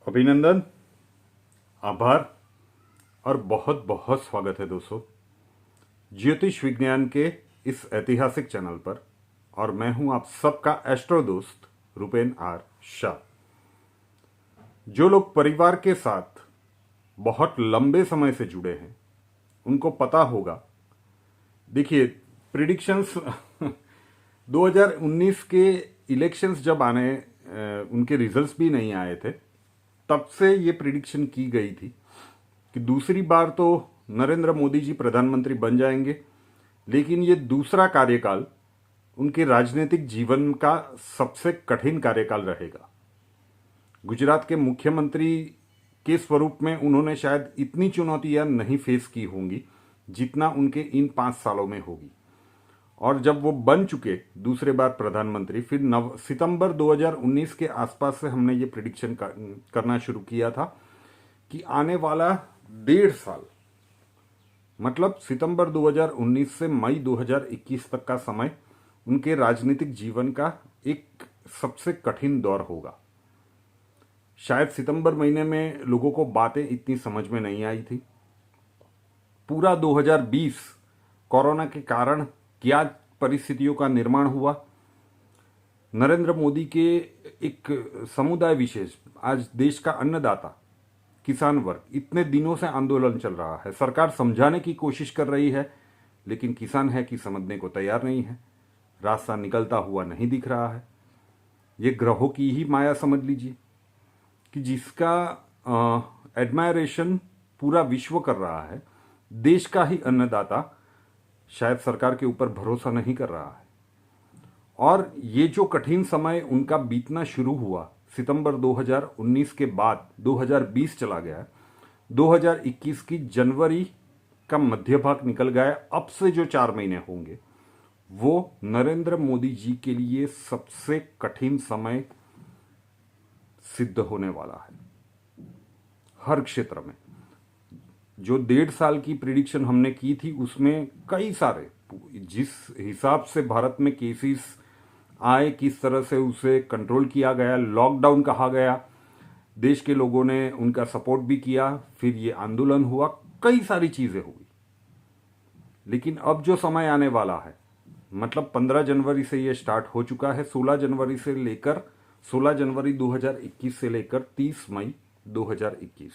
अभिनंदन, आभार और बहुत बहुत स्वागत है दोस्तों ज्योतिष विज्ञान के इस ऐतिहासिक चैनल पर। और मैं हूं आप सबका एस्ट्रो दोस्त रुपेन आर शाह। जो लोग परिवार के साथ बहुत लंबे समय से जुड़े हैं उनको पता होगा। देखिए, प्रिडिक्शंस 2019 के इलेक्शंस जब आने उनके रिजल्ट्स भी नहीं आए थे, तब से ये प्रिडिक्शन की गई थी कि दूसरी बार तो नरेंद्र मोदी जी प्रधानमंत्री बन जाएंगे, लेकिन ये दूसरा कार्यकाल उनके राजनीतिक जीवन का सबसे कठिन कार्यकाल रहेगा। गुजरात के मुख्यमंत्री के स्वरूप में उन्होंने शायद इतनी चुनौतियां नहीं फेस की होंगी जितना उनके इन 5 सालों में होगी। और जब वो बन चुके दूसरे बार प्रधानमंत्री, फिर सितंबर 2019 के आसपास से हमने ये प्रिडिक्शन करना शुरू किया था कि आने वाला 1.5 साल, मतलब सितंबर 2019 से मई 2021 तक का समय उनके राजनीतिक जीवन का एक सबसे कठिन दौर होगा। शायद सितंबर महीने में लोगों को बातें इतनी समझ में नहीं आई थी। पूरा 2020 कोरोना के कारण क्या परिस्थितियों का निर्माण हुआ। नरेंद्र मोदी के एक समुदाय विशेष, आज देश का अन्नदाता किसान वर्ग, इतने दिनों से आंदोलन चल रहा है। सरकार समझाने की कोशिश कर रही है, लेकिन किसान है कि समझने को तैयार नहीं है। रास्ता निकलता हुआ नहीं दिख रहा है। ये ग्रहों की ही माया समझ लीजिए कि जिसका एडमायरेशन पूरा विश्व कर रहा है, देश का ही अन्नदाता शायद सरकार के ऊपर भरोसा नहीं कर रहा है। और ये जो कठिन समय उनका बीतना शुरू हुआ सितंबर 2019 के बाद 2020 चला गया, 2021 की जनवरी का मध्य भाग निकल गया। अब से जो 4 महीने होंगे वो नरेंद्र मोदी जी के लिए सबसे कठिन समय सिद्ध होने वाला है हर क्षेत्र में। जो 1.5 साल की प्रिडिक्शन हमने की थी उसमें कई सारे, जिस हिसाब से भारत में केसेस आए, किस तरह से उसे कंट्रोल किया गया, लॉकडाउन कहा गया, देश के लोगों ने उनका सपोर्ट भी किया, फिर ये आंदोलन हुआ, कई सारी चीजें हुई। लेकिन अब जो समय आने वाला है, मतलब 15 जनवरी से ये स्टार्ट हो चुका है, 16 जनवरी 2021 से लेकर 30 मई 2021,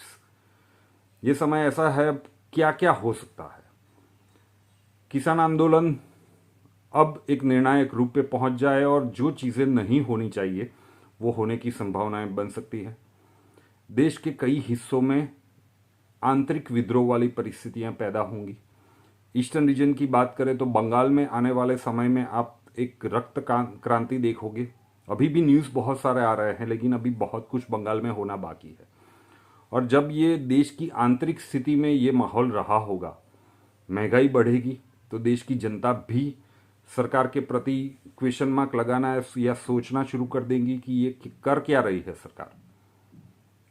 ये समय ऐसा है क्या क्या हो सकता है। किसान आंदोलन अब एक निर्णायक रूप पे पहुंच जाए और जो चीजें नहीं होनी चाहिए वो होने की संभावनाएं बन सकती है। देश के कई हिस्सों में आंतरिक विद्रोह वाली परिस्थितियां पैदा होंगी। ईस्टर्न रीजन की बात करें तो बंगाल में आने वाले समय में आप एक रक्त क्रांति देखोगे। अभी भी न्यूज़ बहुत सारे आ रहे हैं, लेकिन अभी बहुत कुछ बंगाल में होना बाकी है। और जब ये देश की आंतरिक स्थिति में ये माहौल रहा होगा, महंगाई बढ़ेगी, तो देश की जनता भी सरकार के प्रति क्वेश्चन मार्क लगाना या सोचना शुरू कर देंगी कि ये कर क्या रही है सरकार।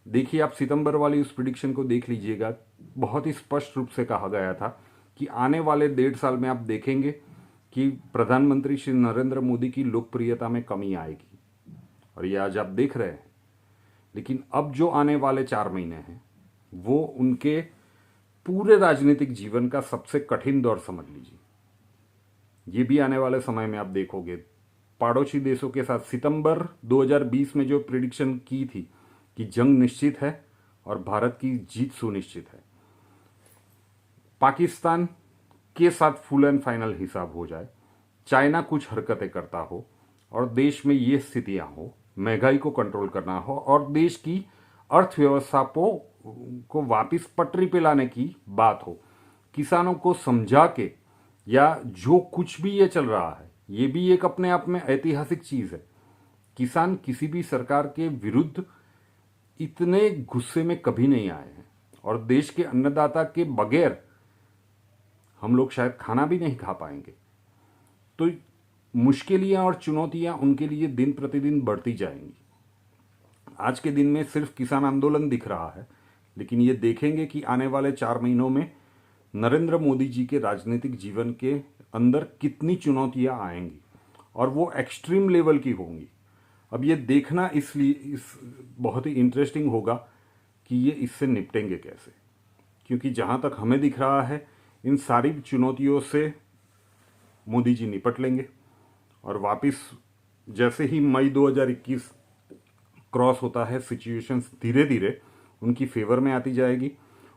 देखिए, आप सितंबर वाली उस प्रिडिक्शन को देख लीजिएगा। बहुत ही स्पष्ट रूप से कहा गया था कि आने वाले 1.5 साल में आप देखेंगे कि प्रधानमंत्री श्री नरेंद्र मोदी की लोकप्रियता में कमी आएगी, और ये आज आप देख रहे हैं। लेकिन अब जो आने वाले 4 महीने हैं वो उनके पूरे राजनीतिक जीवन का सबसे कठिन दौर समझ लीजिए। ये भी आने वाले समय में आप देखोगे, पड़ोसी देशों के साथ सितंबर 2020 में जो प्रिडिक्शन की थी कि जंग निश्चित है और भारत की जीत सुनिश्चित है, पाकिस्तान के साथ फुल एंड फाइनल हिसाब हो जाए, चाइना कुछ हरकतें करता हो और देश में ये स्थितियां हो, महंगाई को कंट्रोल करना हो और देश की अर्थव्यवस्था को वापस पटरी पे लाने की बात हो, किसानों को समझा के, या जो कुछ भी ये चल रहा है, ये भी एक अपने आप में ऐतिहासिक चीज है। किसान किसी भी सरकार के विरुद्ध इतने गुस्से में कभी नहीं आए हैं, और देश के अन्नदाता के बगैर हम लोग शायद खाना भी नहीं खा पाएंगे। तो मुश्किलें और चुनौतियां उनके लिए दिन प्रतिदिन बढ़ती जाएंगी। आज के दिन में सिर्फ किसान आंदोलन दिख रहा है, लेकिन ये देखेंगे कि आने वाले 4 महीनों में नरेंद्र मोदी जी के राजनीतिक जीवन के अंदर कितनी चुनौतियां आएंगी, और वो एक्सट्रीम लेवल की होंगी। अब ये देखना इसलिए बहुत ही इंटरेस्टिंग होगा कि ये इससे निपटेंगे कैसे, क्योंकि जहां तक हमें दिख रहा है इन सारी चुनौतियों से मोदी जी निपट लेंगे और वापस जैसे ही मई 2021 क्रॉस होता है सिचुएशंस धीरे धीरे उनकी फेवर में आती जाएगी।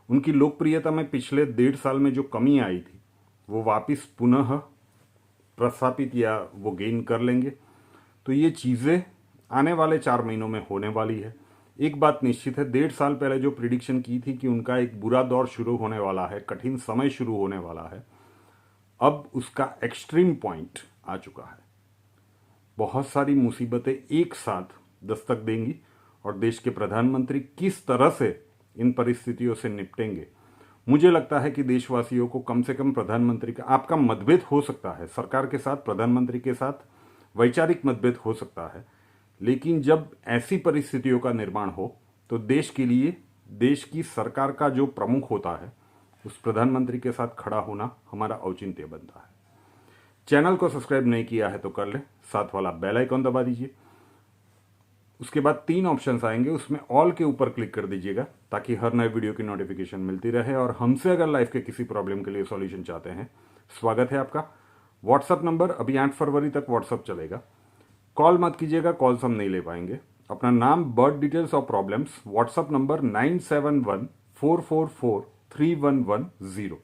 उनकी लोकप्रियता में पिछले 1.5 साल में जो कमी आई थी वो वापस पुनः प्रस्थापित या वो गेन कर लेंगे। तो ये चीज़ें आने वाले 4 महीनों में होने वाली है। एक बात निश्चित है, 1.5 साल पहले जो प्रिडिक्शन की थी कि उनका एक बुरा दौर शुरू होने वाला है, कठिन समय शुरू होने वाला है, अब उसका एक्सट्रीम पॉइंट आ चुका है। बहुत सारी मुसीबतें एक साथ दस्तक देंगी और देश के प्रधानमंत्री किस तरह से इन परिस्थितियों से निपटेंगे। मुझे लगता है कि देशवासियों को कम से कम प्रधानमंत्री का, आपका मतभेद हो सकता है सरकार के साथ, प्रधानमंत्री के साथ वैचारिक मतभेद हो सकता है, लेकिन जब ऐसी परिस्थितियों का निर्माण हो तो देश के लिए देश की सरकार का जो प्रमुख होता है उस प्रधानमंत्री के साथ खड़ा होना हमारा औचित्य बनता है। चैनल को सब्सक्राइब नहीं किया है तो कर ले, साथ वाला बेल आइकॉन दबा दीजिए। उसके बाद 3 ऑप्शंस आएंगे, उसमें ऑल के ऊपर क्लिक कर दीजिएगा ताकि हर नए वीडियो की नोटिफिकेशन मिलती रहे। और हमसे अगर लाइफ के किसी प्रॉब्लम के लिए सॉल्यूशन चाहते हैं, स्वागत है आपका। व्हाट्सअप नंबर अभी 8 फरवरी तक व्हाट्सअप चलेगा। कॉल मत कीजिएगा, कॉल्स हम नहीं ले पाएंगे। अपना नाम, बर्थ डिटेल्स और प्रॉब्लम्स व्हाट्सअप नंबर 9714443110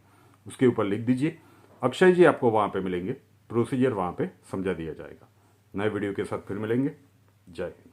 उसके ऊपर लिख दीजिए। अक्षय जी आपको वहां पे मिलेंगे, प्रोसीजर वहां पे समझा दिया जाएगा। नए वीडियो के साथ फिर मिलेंगे। जय हिंद।